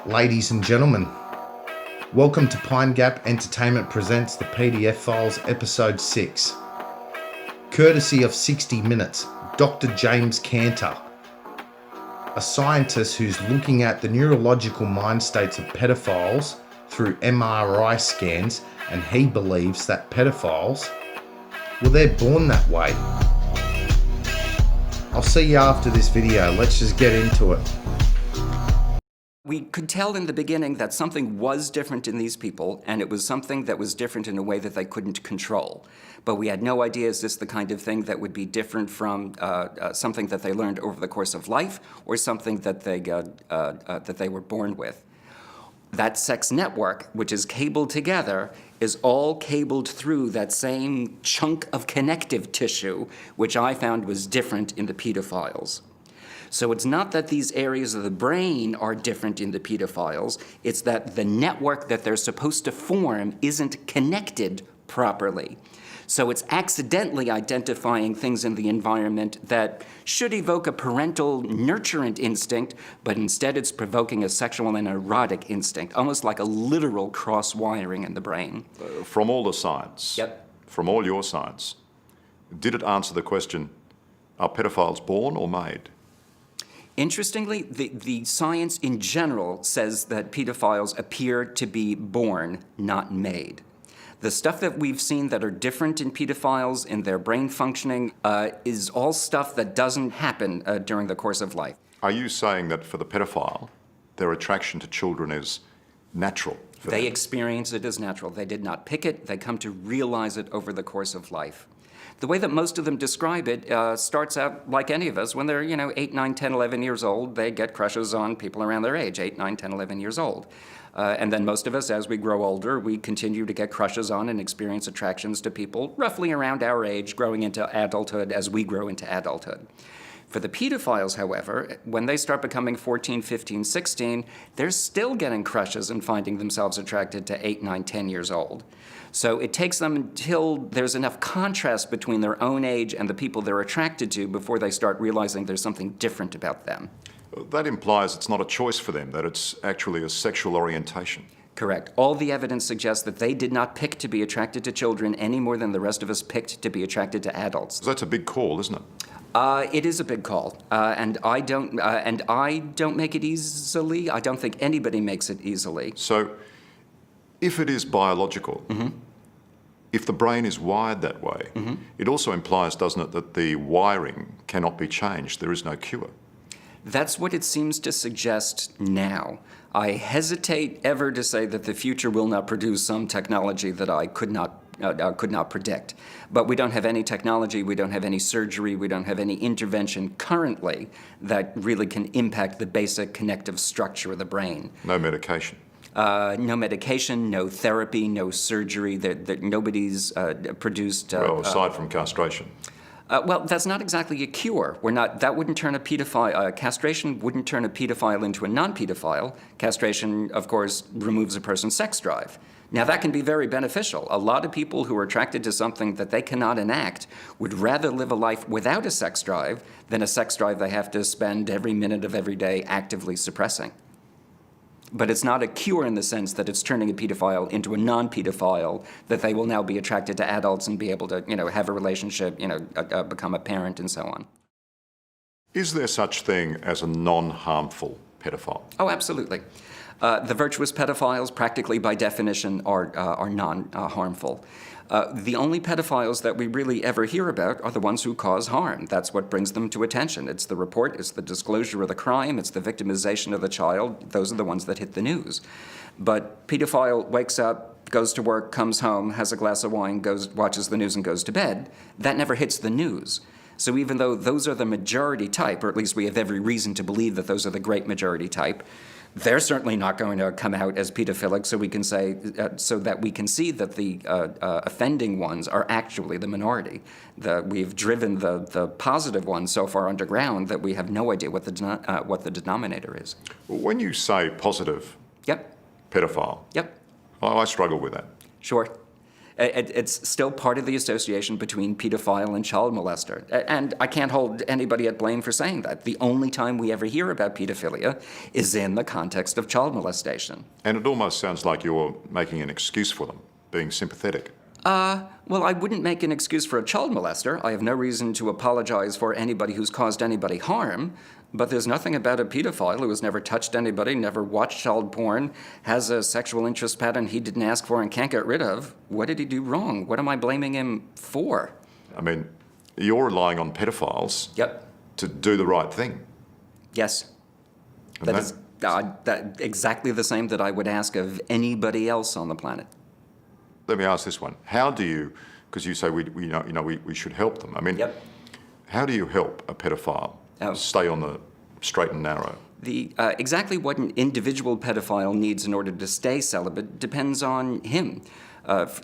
Ladies and gentlemen, welcome to Pine Gap Entertainment presents the Paedophiles episode 6. Courtesy of 60 Minutes, Dr. James Cantor, a scientist who's looking at the neurological mind states of pedophiles through MRI scans, and he believes that pedophiles, well, they're born that way. I'll see you after this video. Let's just get into it. We could tell in the beginning that something was different in these people, and it was something that was different in a way that they couldn't control. But we had no idea, is this the kind of thing that would be different from something that they learned over the course of life, or something that they were born with. That sex network, which is cabled together, is all cabled through that same chunk of connective tissue, which I found was different in the pedophiles. So it's not that these areas of the brain are different in the pedophiles, it's that the network that they're supposed to form isn't connected properly. So it's accidentally identifying things in the environment that should evoke a parental nurturant instinct, but instead it's provoking a sexual and erotic instinct, almost like a literal cross-wiring in the brain. From all the science, from all your science, did it answer the question, are pedophiles born or made? Interestingly, the science in general says that pedophiles appear to be born, not made. The stuff that we've seen that are different in pedophiles in their brain functioning is all stuff that doesn't happen during the course of life. Are you saying that for the pedophile, their attraction to children is natural? They experience it as natural. They did not pick it. They come to realize it over the course of life. The way that most of them describe it starts out like any of us. When they're, 8, 9, 10, 11 years old, they get crushes on people around their age, 8, 9, 10, 11 years old. And then most of us, as we grow older, we continue to get crushes on and experience attractions to people roughly around our age, growing into adulthood as we grow into adulthood. For the pedophiles, however, when they start becoming 14, 15, 16, they're still getting crushes and finding themselves attracted to 8, 9, 10 years old. So it takes them until there's enough contrast between their own age and the people they're attracted to before they start realizing there's something different about them. That implies it's not a choice for them, that it's actually a sexual orientation. Correct. All the evidence suggests that they did not pick to be attracted to children any more than the rest of us picked to be attracted to adults. That's a big call, isn't it? It is a big call, and I don't make it easily. I don't think anybody makes it easily. So, if it is biological, if the brain is wired that way, it also implies, doesn't it, that the wiring cannot be changed. There is no cure. That's what it seems to suggest now. I hesitate ever to say that the future will not produce some technology that I could not predict. But we don't have any technology, we don't have any surgery, we don't have any intervention currently that really can impact the basic connective structure of the brain. No medication. No medication, no therapy, no surgery. Nobody's produced. Well, aside from castration. Well, that's not exactly a cure. That wouldn't turn a pedophile. Castration wouldn't turn a pedophile into a non-pedophile. Castration, of course, removes a person's sex drive. Now, that can be very beneficial. A lot of people who are attracted to something that they cannot enact would rather live a life without a sex drive than a sex drive they have to spend every minute of every day actively suppressing. But it's not a cure in the sense that it's turning a pedophile into a non-pedophile, that they will now be attracted to adults and be able to, have a relationship, become a parent and so on. Is there such thing as a non-harmful pedophile? Oh, absolutely. The virtuous pedophiles, practically by definition, are non-harmful. The only pedophiles that we really ever hear about are the ones who cause harm. That's what brings them to attention. It's the report, it's the disclosure of the crime, it's the victimization of the child. Those are the ones that hit the news. But pedophile wakes up, goes to work, comes home, has a glass of wine, watches the news and goes to bed. That never hits the news. So even though those are the majority type, or at least we have every reason to believe that those are the great majority type, they're certainly not going to come out as pedophilic, so we can say, so that we can see that the offending ones are actually the minority. We've driven the positive ones so far underground that we have no idea what the denominator is. When you say positive Yep. pedophile, Yep. I struggle with that. Sure. It's still part of the association between pedophile and child molester. And I can't hold anybody at blame for saying that. The only time we ever hear about pedophilia is in the context of child molestation. And it almost sounds like you're making an excuse for them, being sympathetic. Well, I wouldn't make an excuse for a child molester. I have no reason to apologize for anybody who's caused anybody harm, but there's nothing about a pedophile who has never touched anybody, never watched child porn, has a sexual interest pattern he didn't ask for and can't get rid of. What did he do wrong? What am I blaming him for? I mean, you're relying on pedophiles to do the right thing. Yes. And That is exactly the same that I would ask of anybody else on the planet. Let me ask this one. How do you, because you say we should help them. I mean, how do you help a pedophile stay on the straight and narrow? Exactly what an individual pedophile needs in order to stay celibate depends on him.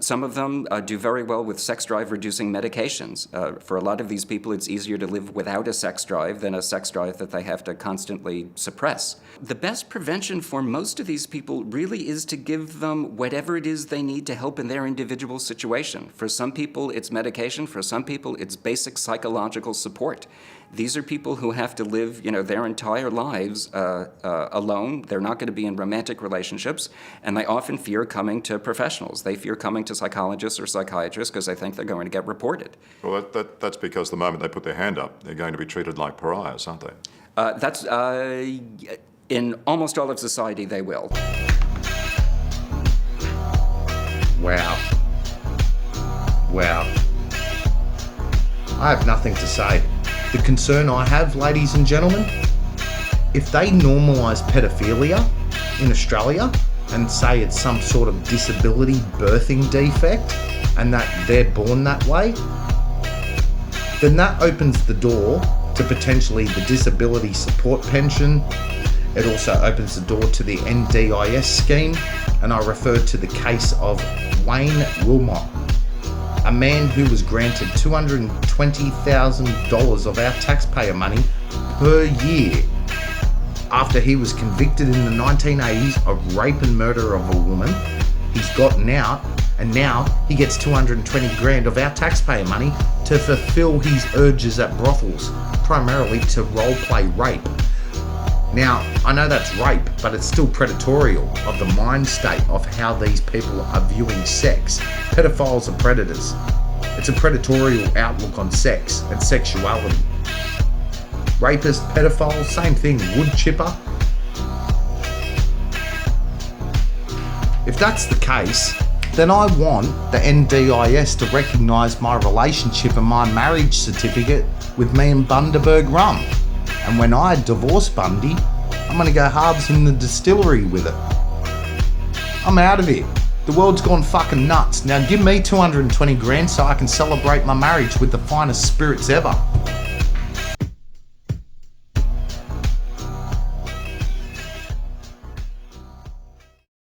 Some of them do very well with sex drive-reducing medications. For a lot of these people, it's easier to live without a sex drive than a sex drive that they have to constantly suppress. The best prevention for most of these people really is to give them whatever it is they need to help in their individual situation. For some people, it's medication. For some people, it's basic psychological support. These are people who have to live, their entire lives alone. They're not going to be in romantic relationships, and they often fear coming to professionals. They fear coming to psychologists or psychiatrists because they think they're going to get reported. Well, that's because the moment they put their hand up, they're going to be treated like pariahs, aren't they? That's in almost all of society, they will. Wow. I have nothing to say. The concern I have, ladies and gentlemen, if they normalise pedophilia in Australia and say it's some sort of disability birthing defect and that they're born that way, then that opens the door to potentially the disability support pension. It also opens the door to the NDIS scheme, and I refer to the case of Wayne Wilmot, a man who was granted $220,000 of our taxpayer money per year after he was convicted in the 1980s of rape and murder of a woman. He's gotten out, and now he gets 220 grand of our taxpayer money to fulfill his urges at brothels, primarily to role play rape. Now, I know that's rape, but it's still predatorial of the mind state of how these people are viewing sex. Pedophiles are predators. It's a predatorial outlook on sex and sexuality. Rapists, pedophiles, same thing, wood chipper. If that's the case, then I want the NDIS to recognise my relationship and my marriage certificate with me and Bundaberg rum. And when I divorce Bundy, I'm going to go halves in the distillery with it. I'm out of here. The world's gone fucking nuts. Now give me 220 grand so I can celebrate my marriage with the finest spirits ever.